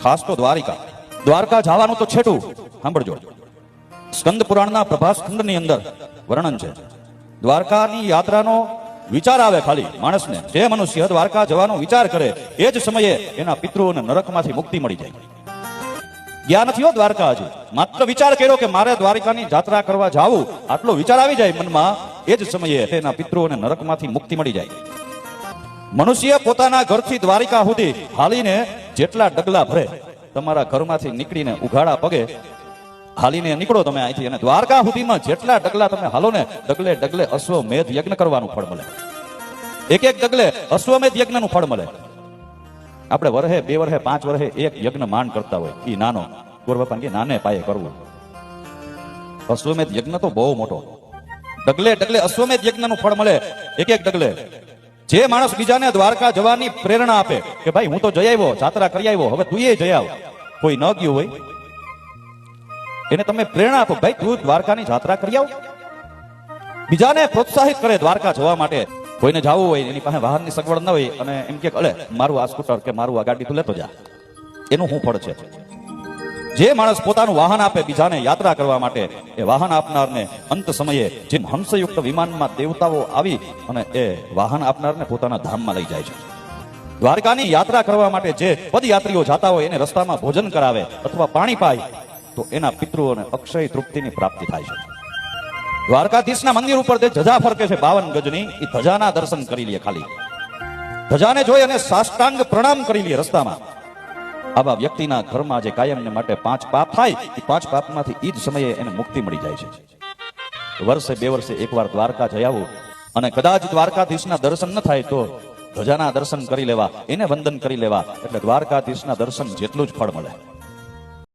ખાસ તો દ્વારિકા. દ્વારકા જવાનું તો છેટું. સાંભળજો, સ્કંદ પુરાણના પ્રભાસ ખંડની અંદર વર્ણન છે. દ્વારકાની યાત્રાનો વિચાર આવે ખાલી માણસને, જે મનુષ્ય દ્વારકા જવાનો વિચાર કરે એ જ સમયે એના પિતૃઓને નરકમાંથી મુક્તિ મળી જાય. ગયા નથી હો દ્વારકા, હજી માત્ર વિચાર કર્યો કે મારે દ્વારકાની યાત્રા કરવા જાવું, આટલો વિચાર આવી જાય મનમાં, એ જ સમયે એના પિતૃઓને નરકમાંથી મુક્તિ મળી જાય. મનુષ્ય પોતાના ઘરથી દ્વારિકા સુધી હાલીને જેટલા ડગલા ભરે, તમારા ઘરમાંથી નીકળીને ઉઘાડા પગે હાલીને નીકળો તમે અહીંથી, અને દ્વારકા સુધીમાં જેટલા ડગલા તમે હાલો ને, ડગલે ડગલે અશ્વમેધ યજ્ઞ કરવાનું ફળ મળે. એક એક ડગલે અશ્વમેધ યજ્ઞનું ફળ મળે. આપણે વર્ષે 2 વર્ષે 5 વર્ષે એક યજ્ઞ માંડ કરતા હોય, એ નાનો ગોરબાપા કે નાને પાયે કરવું. અશ્વમેધ યજ્ઞ તો બહુ મોટો. ડગલે ડગલે અશ્વમેધ યજ્ઞનું ફળ મળે, એક એક ડગલે. જે માણસ બીજાને દ્વારકા જવાની પ્રેરણા આપે કે ભાઈ હું તો જઈ આવ્યો, યાત્રા કરી આવ્યો, હવે તું એ જઈ આવ, કોઈ ન ગયું હોય એને તમે પ્રેરણા આપો, ભાઈ તું દ્વારકાની યાત્રા કરી આવ. બીજાને પ્રોત્સાહિત કરે દ્વારકા જવા માટે. કોઈને જવું હોય, એની પાસે વાહનની સગવડ ન હોય અને એમ કે અલે મારું આ સ્કૂટર કે મારું આ ગાડી તું લેતો જા, એનું શું ફળ છે? જે માણસ પોતાનું વાહન આપે બીજાને યાત્રા કરવા માટે, એ વાહન આપનારને અંત સમયે જેમ હંસયુક્ત વિમાનમાં દેવતાઓ આવી અને એ વાહન આપનારને પોતાના ધામમાં લઈ જાય છે. દ્વારકાની યાત્રા કરવા માટે જે પદયાત્રીઓ જાતા હોય એને રસ્તામાં ભોજન કરાવે અથવા પાણી પાય તો એના પિતૃઓને અક્ષય તૃપ્તિની પ્રાપ્તિ થાય છે. દ્વારકાધીશના મંદિર ઉપર જે ધજા ફરકે છે 52 ગજની, એ ધજાના દર્શન કરી લે. ખાલી ધજાને જોઈ અને સાષ્ટાંગ પ્રણામ કરી લે રસ્તામાં. આવા વ્યક્તિના ઘરમાં જે કાયમને માટે 5 પાપ થાય, એ 5 પાપમાંથી એ જ સમયે એને મુક્તિ મળી જાય છે. વર્ષે 2 વર્ષે એકવાર દ્વારકા જઈ આવો, અને કદાચ દ્વારકાધીશના દર્શન ન થાય તો ધજાના દર્શન કરી લેવા, એને વંદન કરી લેવા, એટલે દ્વારકાધીશના દર્શન જેટલું જ ફળ મળે.